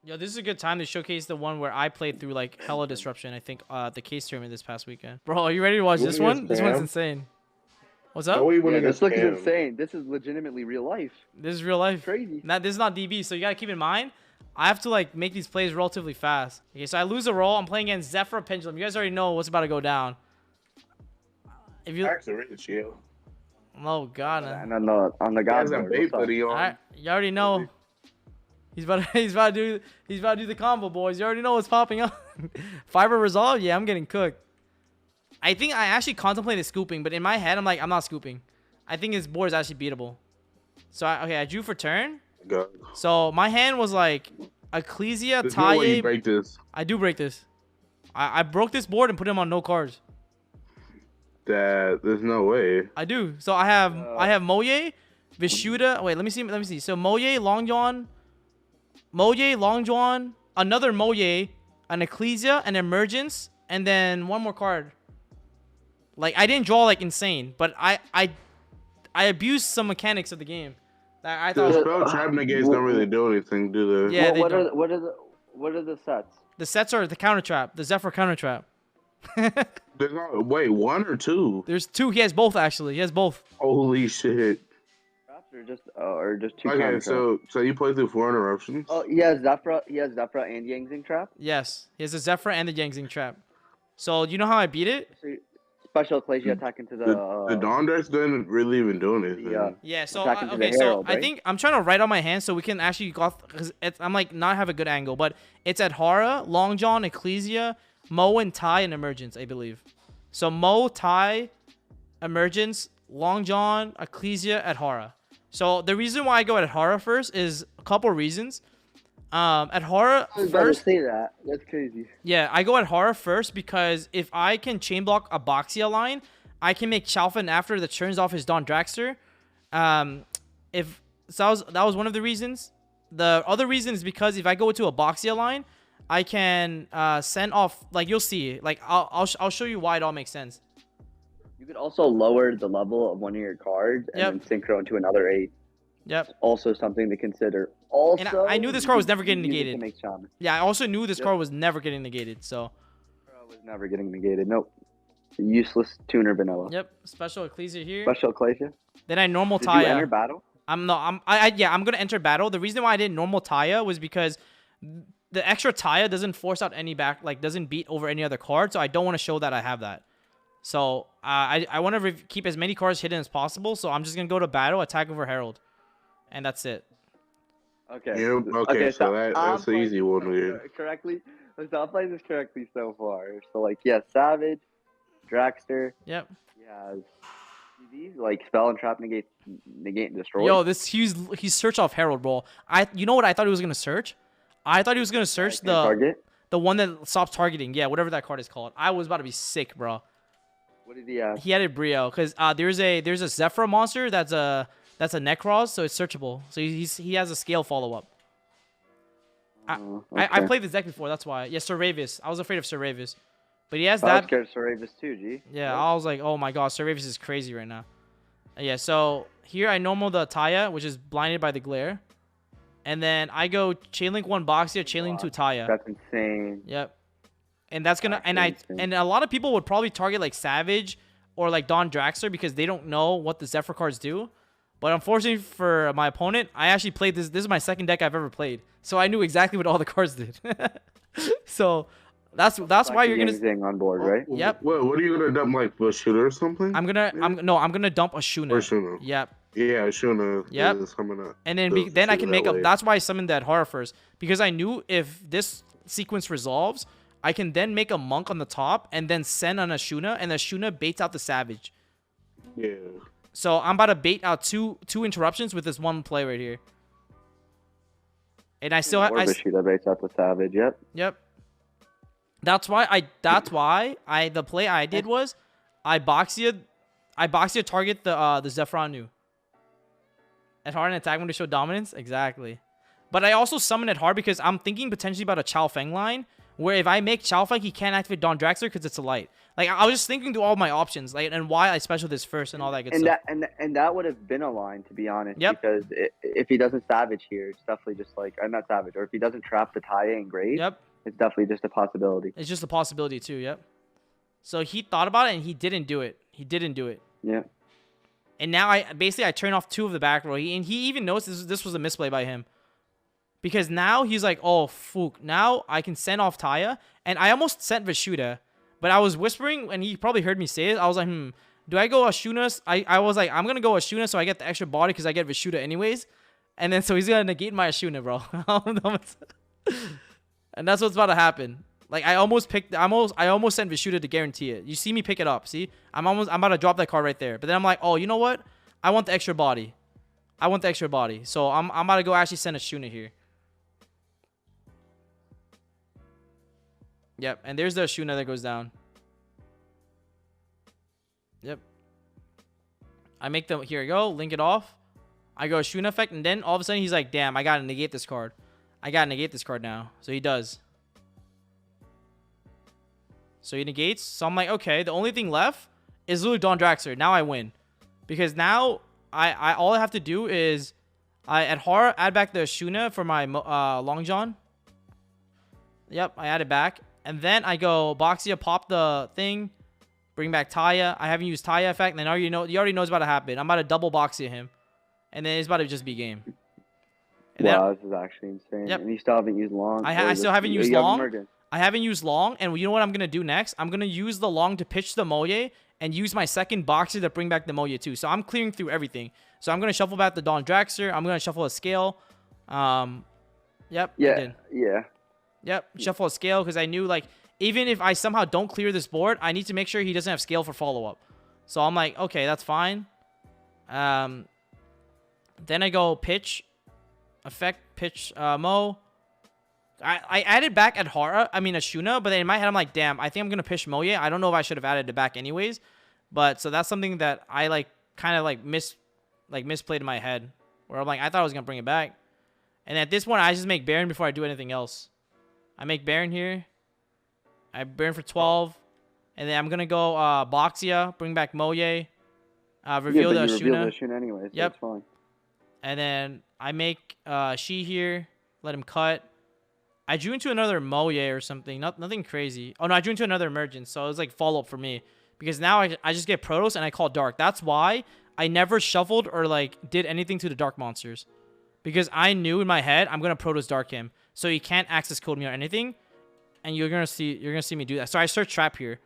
Yo, this is a good time to showcase the one where I played through like hella disruption. I think the case tournament this past weekend. Bro, are you ready to watch this one? This one's insane. What's No, up? we went Yeah, this against looks Cam. insane. This is legitimately real life. This is real life. Crazy. Now, this is not DB, so you gotta keep in mind, I have to like make these plays relatively fast. Okay, so I lose a roll. I'm playing against Zephyr Pendulum. You guys already know what's about to go down. If you, Actually, rich, yo. oh god, And on the Guys, God I'm board, bait what's up? buddy on. Alright, you already know. He's about to do the combo, boys. You already know what's popping up. Fiber resolve, yeah, I'm getting cooked. I think I actually contemplated scooping, but in my head, I'm like, I'm not scooping. I think his board is actually beatable. So I drew for turn. Go. So my hand was like Ecclesia, There's no way you Taye. break this. I do break this. I broke this board and put him on no cards. There's no way. I do. So I have Moye, Vishuda. Wait, let me see. So Moye, Long John, another Moye, an Ecclesia, an Emergence, and then one more card. Like I didn't draw like insane, but I abused some mechanics of the game. That I The thought. spell trap negates don't really do anything, do they? Yeah, What, they what, don't. are, what are the sets? The sets are the counter trap, the Zephyr counter trap. There's not, wait, one or two? There's two. He has both actually. He has both. Holy shit. Or just two Okay, counter so you play through 4 interruptions? Oh, he has Zephyr and Yangzing trap. Yes, he has the Zephyr and the Yangzing trap. So you know how I beat it? So special Ecclesia attack into The Dawn Dex didn't really even do anything. Yeah. Yeah. So Attack into the okay. So Herald, I right? think I'm trying to write on my hand so we can actually go because I'm like not have a good angle, but it's at Hara, Long John, Ecclesia, Mo, and Tai and Emergence, I believe. So Mo, Tai, Emergence, Long John, Ecclesia at Hara. So the reason why I go at Hara first is a couple reasons. At Hara I was about to first, say that. That's crazy. yeah, I go at Hara first because if I can chain block a Boxia line, I can make Chalfin after that turns off his Dawn Dragster. If so that was one of the reasons. The other reason is because if I go to a Boxia line, I can send off, like you'll see, like I'll show you why it all makes sense. You could also lower the level of one of your cards and Yep. then synchro into another 8. Yep. Also something to consider. Also, And I knew this card was never getting use it to negated. make shaman. Yeah, I also knew this Yep. card was never getting negated. So I was never getting negated. Nope. Useless tuner vanilla. yep, special Ecclesia here. Special Ecclesia. Then I normal Did you enter Taya. battle? I'm gonna enter battle. The reason why I did normal Taya was because the extra Taya doesn't force out any back, like doesn't beat over any other card. So I don't want to show that I have that. So I want to keep as many cards hidden as possible. So I'm just gonna go to battle, attack over Herald, and that's it. Okay. Yep, okay, so that's I'm the easy one playing here. correctly. So I'm playing this correctly so far. So like, yeah, Savage, Dragster. Yep. He has these like spell and trap negate and destroy. Yo, he's search off Herald, bro. You know what I thought he was gonna search? I thought he was gonna search target. the one that stops targeting. Yeah, whatever that card is called. I was about to be sick, bro. What did he have? He had a Brio because there's a Zephyr monster that's a Necroz, so it's searchable. So he has a scale follow up. I played this deck before, that's why. Yeah, Saravis. I was afraid of Saravis, but he has I was that. scared of Saravis too, G. Yeah, I was like, oh my god, Saravis is crazy right now. Yeah, so here I normal the Taya, which is blinded by the glare, and then I go Chainlink 1 Boxia, Chainlink 2 Taya. That's insane. Yep. And that's gonna That's insane. and a lot of people would probably target like Savage or like Dawn Dragster because they don't know what the Zephyr cards do. But unfortunately for my opponent, I actually played this. This is my second deck I've ever played, so I knew exactly what all the cards did. So that's why you're gonna. Thing on board, right? Yep. What are you gonna dump, like a shooter or something? I'm gonna dump a Shuna. Or Shuna. Yep. Yeah, Shuna Yep. is coming up. And then So- then I so can that make up. way- That's why I summoned that horror first, because I knew if this sequence resolves, I can then make a monk on the top and then send on a Shuna, and the Shuna baits out the Savage. Yeah. So I'm about to bait out two interruptions with this one play right here. And I still have. That baits out the Savage. Yep. Yep. That's why the play I did was I Boxia target the Zephron at hard and attack when to show dominance. Exactly. But I also summon it hard because I'm thinking potentially about a Chao Feng line where if I make Chao Feng, he can't activate Dawn Dragster because it's a light. Like I was just thinking through all my options, like and why I special this first and all that good And stuff. that would have been a line, to be honest. Yep. Because if he doesn't savage here, it's definitely just like I'm not savage, or if he doesn't trap the Taya and Grace, Yep. it's definitely just a possibility. It's just a possibility too. Yep. So he thought about it and he didn't do it. He didn't do it. Yeah. And now I turn off 2 of the back row. And he even knows this was a misplay by him. Because now he's like, oh, fook. Now I can send off Taya. And I almost sent Vishuda. But I was whispering, and he probably heard me say it. I was like, do I go Ashuna? I was like, I'm going to go Ashuna so I get the extra body because I get Vishuda anyways. And then so he's going to negate my Ashuna, bro. And that's what's about to happen. Like I almost sent Vishuda to guarantee it. You see me pick it up. See, I'm about to drop that card right there. But then I'm like, oh, you know what? I want the extra body. So I'm about to go actually send a Shuna here. Yep, and there's the Shuna that goes down. Yep. I make them here. I go link it off. I go Shuna effect, and then all of a sudden he's like, damn, I gotta negate this card. now. So he does. So he negates. So I'm like, okay, the only thing left is literally Don Draxler. Now I win. Because now I all I have to do is at Hara add back the Shuna for my Long John. Yep, I add it back. And then I go Boxia, pop the thing, bring back Taya. I haven't used Taya effect, and then you already know what's about to happen. I'm about to double Boxia him. And then it's about to just be game. And wow, this is actually insane. Yep. And you still haven't used long. I still haven't used long. I haven't used long, and you know what I'm going to do next? I'm going to use the long to pitch the Moye and use my second Boxer to bring back the Moye too. So I'm clearing through everything. So I'm going to shuffle back the Don Draxler. I'm going to shuffle a Scale. Yep. Yeah. Yep. Shuffle a Scale because I knew, like, even if I somehow don't clear this board, I need to make sure he doesn't have Scale for follow-up. So I'm like, okay, that's fine. Then I go pitch. Effect, pitch, Mo. I added back at Ashuna, but then in my head I'm like, damn, I think I'm gonna pitch Moye. I don't know if I should have added it back anyways, but so that's something that I kind of misplayed in my head, where I'm like, I thought I was gonna bring it back, and at this point I just make Baron before I do anything else. I make Baron here. I Baron for 12, and then I'm gonna go Boxia, bring back Moye, reveal the Ashuna. Reveal the Ashuna anyways. So yep. It's fine. And then I make She here, let him cut. I drew into another Moye or something. Nothing crazy. Oh, no, I drew into another Emergence. So it was like follow-up for me. Because now I just get Protoss and I call Dark. That's why I never shuffled or did anything to the Dark monsters. Because I knew in my head I'm going to Protoss Dark him. So he can't access code me or anything. And you're gonna see me do that. So I search Trap here.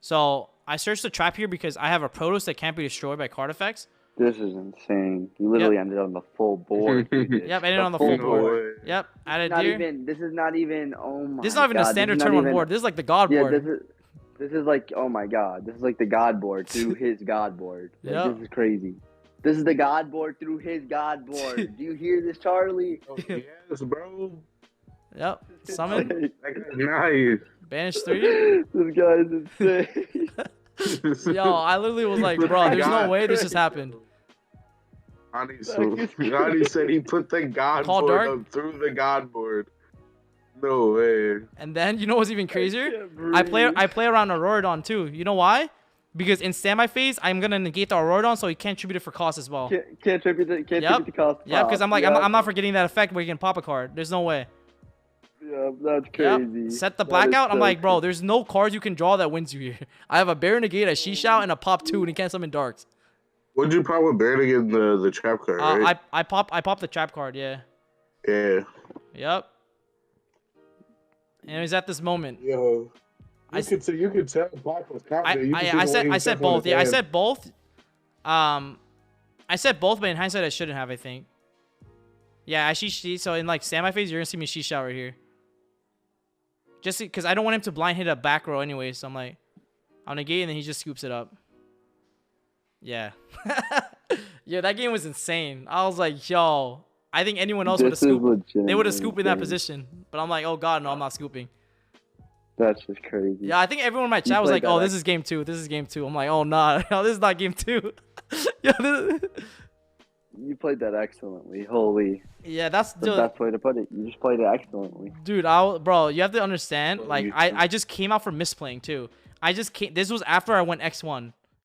So I searched the Trap here because I have a Protoss that can't be destroyed by card effects. This is insane. You literally ended on the full board. Yep, ended on the full board. Yep, added here. This is not even. Oh my. This is not even a standard turn 1 board. This is like the God board. This is like, oh my god. This is like the God board through his God board. Yeah. This is crazy. This is the God board through his God board. Do you hear this, Charlie? Oh, yes, bro. Yep. Summon. Nice. Banish 3. This guy's insane. Yo, I literally was like, bro, there's no way this just happened. Ani said he put the God Call board Dark? up through the God board. No way. And then, you know what's even crazier? I play around Auroradon too. You know why? Because in standby phase, I'm gonna negate the Auroradon so he can't tribute it for cost as well. Can't tribute the cost. Yeah, because I'm not forgetting that effect where you can pop a card. There's no way. Yeah, that's crazy. Yep. Set the blackout. I'm like, bro, there's no cards you can draw that wins you here. I have a Baron negate, a Shishout, and a pop 2, and he can't summon Darks. What'd you pop with Baron again? The trap card, right? I pop the trap card, yeah. Yeah. Yep. And it was at this moment. Yo. You could tell Black was confident. I said both. Yeah, I said both. I said both, but in hindsight, I shouldn't have, I think. Yeah, so in standby phase, you're gonna see me Shishout right here. Just because I don't want him to blind hit a back row anyway, so I'm like, I'll negate and then he just scoops it up. Yeah. Yeah, that game was insane. I was like, yo, I think anyone else would have scooped. They would have scooped in that position. But I'm like, oh god, no, I'm not scooping. That's just crazy. Yeah, I think everyone in my chat was like, oh, this is game 2. This is game 2. I'm like, oh, nah. No, this is not game 2. You played that excellently. Holy. Yeah, that's the best way to put it. You just played it excellently. Dude, bro, you have to understand. Like, I just came out from misplaying, too. I just can't. This was after I went X1.